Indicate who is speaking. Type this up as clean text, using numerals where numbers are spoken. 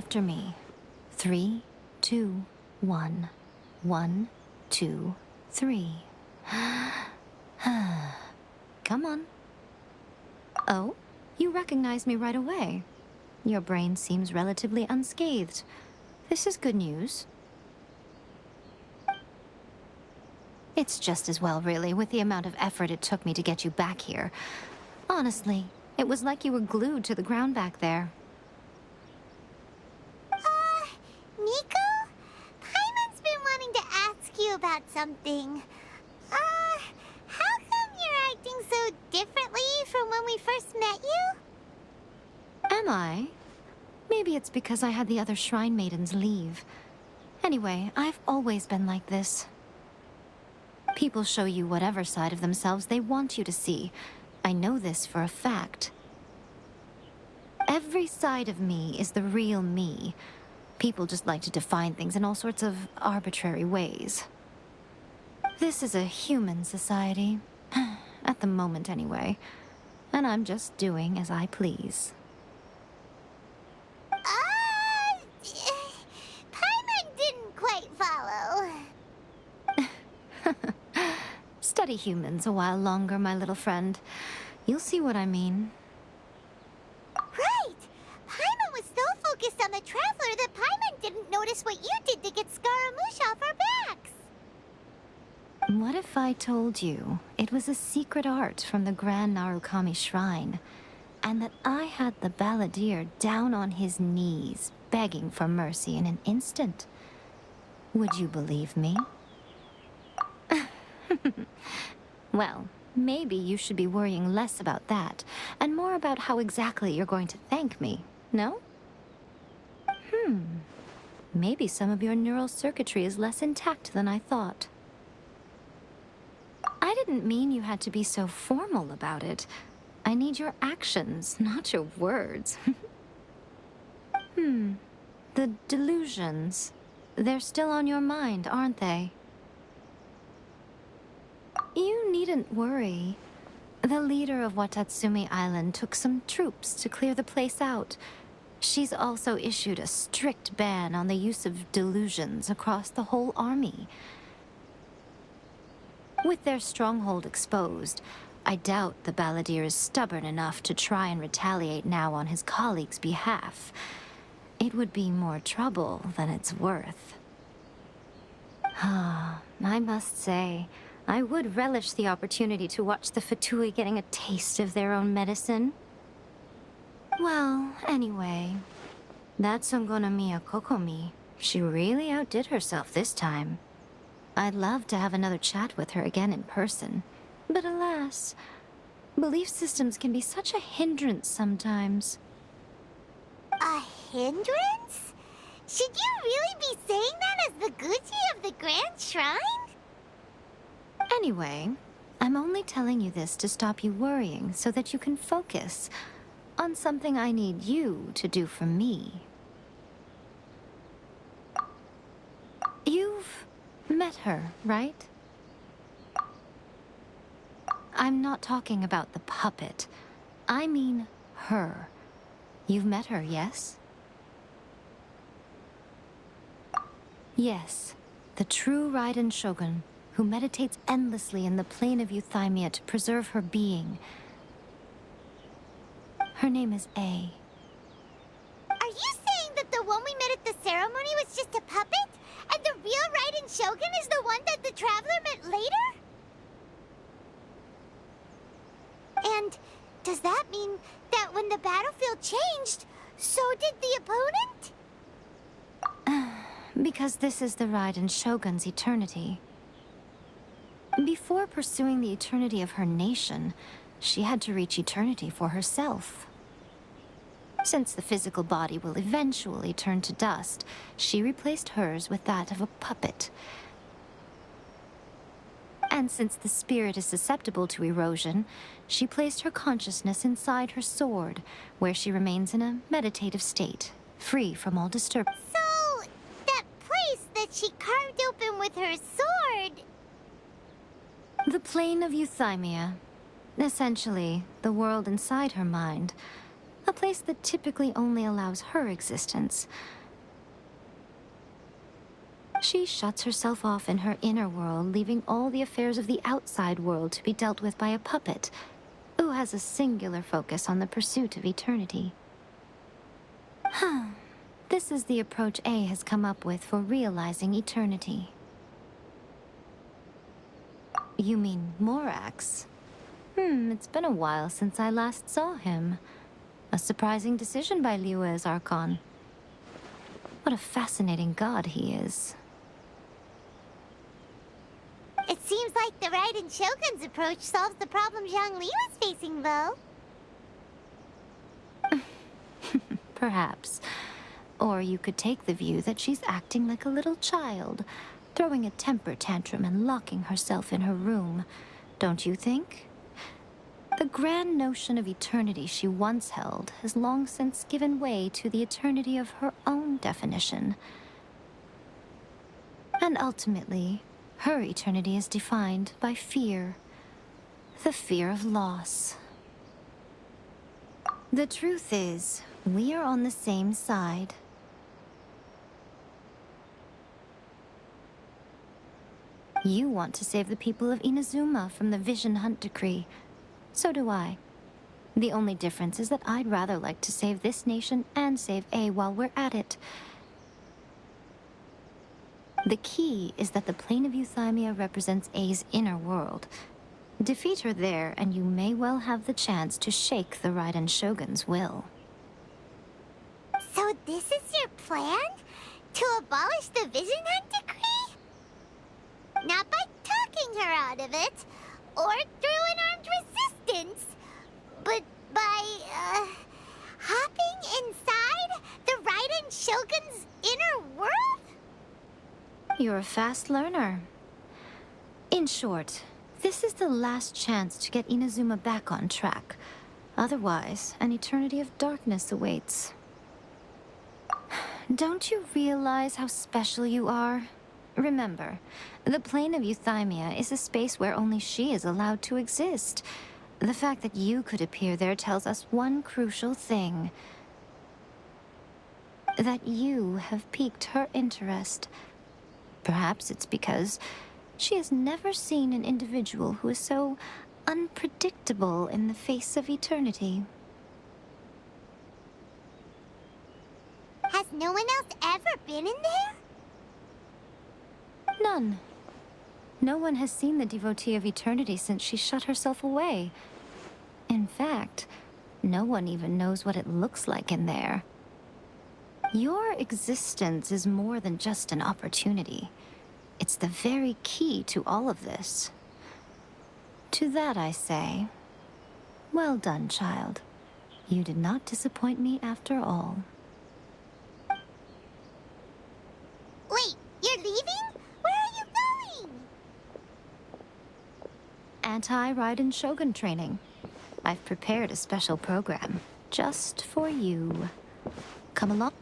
Speaker 1: after me. 3, 2, 1. 1, 2, 3. Come on. Oh, you recognize me right away. Your brain seems relatively unscathed. This is good news. It's just as well, really, with the amount of effort it took me to get you back here. Honestly, it was like you were glued to the ground back there.
Speaker 2: Miko? Paimon's been wanting to ask you about something. How come you're acting so differently from when we first met you?
Speaker 1: Am I? Maybe it's because I had the other Shrine Maidens leave. Anyway, I've always been like this. People show you whatever side of themselves they want you to see. I know this for a fact. Every side of me is the real me. People just like to define things in all sorts of arbitrary ways. This is a human society. At the moment, anyway. And I'm just doing as I please.
Speaker 2: Paimon didn't quite follow.
Speaker 1: Study humans a while longer, my little friend. You'll see what I mean.
Speaker 2: Right! Paimon was so focused on the Traveler that Paimon didn't notice what you did to get Scaramouche off our backs.
Speaker 1: What if I told you it was a secret art from the Grand Narukami Shrine, and that I had the balladeer down on his knees, begging for mercy in an instant? Would you believe me? Well, maybe you should be worrying less about that, and more about how exactly you're going to thank me, no? Maybe some of your neural circuitry is less intact than I thought. I didn't mean you had to be so formal about it. I need your actions, not your words. The delusions. They're still on your mind, aren't they? You needn't worry. The leader of Watatsumi Island took some troops to clear the place out. She's also issued a strict ban on the use of delusions across the whole army. With their stronghold exposed, I doubt the balladeer is stubborn enough to try and retaliate now on his colleagues' behalf. It would be more trouble than it's worth. I must say, I would relish the opportunity to watch the Fatui getting a taste of their own medicine. Well, anyway, that Songonomiya Kokomi, she really outdid herself this time. I'd love to have another chat with her again in person, but alas, belief systems can be such a hindrance sometimes.
Speaker 2: A hindrance? Should you really be saying that as the Gucci of the Grand Shrine?
Speaker 1: Anyway, I'm only telling you this to stop you worrying so that you can focus on something I need you to do for me. You've met her, right? I'm not talking about the puppet. I mean her. You've met her, yes? Yes, the true Raiden Shogun, who meditates endlessly in the plane of Euthymia to preserve her being. Her name is A.
Speaker 2: Are you saying that the one we met at the ceremony was just a puppet? And the real Raiden Shogun is the one that the Traveler met later? And does that mean that when the battlefield changed, so did the opponent?
Speaker 1: Because this is the Raiden Shogun's eternity. Before pursuing the eternity of her nation, she had to reach eternity for herself. Since the physical body will eventually turn to dust, she replaced hers with that of a puppet. And since the spirit is susceptible to erosion, she placed her consciousness inside her sword, where she remains in a meditative state, free from all disturbance.
Speaker 2: So, that place that she carved open with her sword...
Speaker 1: The plane of Euthymia. Essentially, the world inside her mind. A place that typically only allows her existence. She shuts herself off in her inner world, leaving all the affairs of the outside world to be dealt with by a puppet, who has a singular focus on the pursuit of eternity. This is the approach A has come up with for realizing eternity. You mean Morax? It's been a while since I last saw him. A surprising decision by Liyue's Archon. What a fascinating god he is.
Speaker 2: It seems like the Raiden Shogun's approach solves the problem Zhang Li was facing, though.
Speaker 1: Perhaps. Or you could take the view that she's acting like a little child, throwing a temper tantrum and locking herself in her room. Don't you think? The grand notion of eternity she once held has long since given way to the eternity of her own definition. And ultimately, her eternity is defined by fear. The fear of loss. The truth is, we are on the same side. You want to save the people of Inazuma from the Vision Hunt decree. So do I. The only difference is that I'd rather like to save this nation and save A while we're at it. The key is that the plane of Euthymia represents A's inner world. Defeat her there, and you may well have the chance to shake the Raiden Shogun's will.
Speaker 2: So this is your plan? To abolish the Vision Hunt decree? Not by talking her out of it, or through an armed resistance, but by, hopping inside the Raiden Shogun's inner world?
Speaker 1: You're a fast learner. In short, this is the last chance to get Inazuma back on track. Otherwise, an eternity of darkness awaits. Don't you realize how special you are? Remember, the plane of Euthymia is a space where only she is allowed to exist. The fact that you could appear there tells us one crucial thing. That you have piqued her interest. Perhaps it's because she has never seen an individual who is so unpredictable in the face of eternity.
Speaker 2: Has no one else ever been in there?
Speaker 1: None. No one has seen the devotee of eternity since she shut herself away. In fact, no one even knows what it looks like in there. Your existence is more than just an opportunity. It's the very key to all of this. To that I say, well done, child. You did not disappoint me after all.
Speaker 2: Wait, you're leaving? Where are you going?
Speaker 1: Anti-Raiden Shogun training. I've prepared a special program just for you. Come along.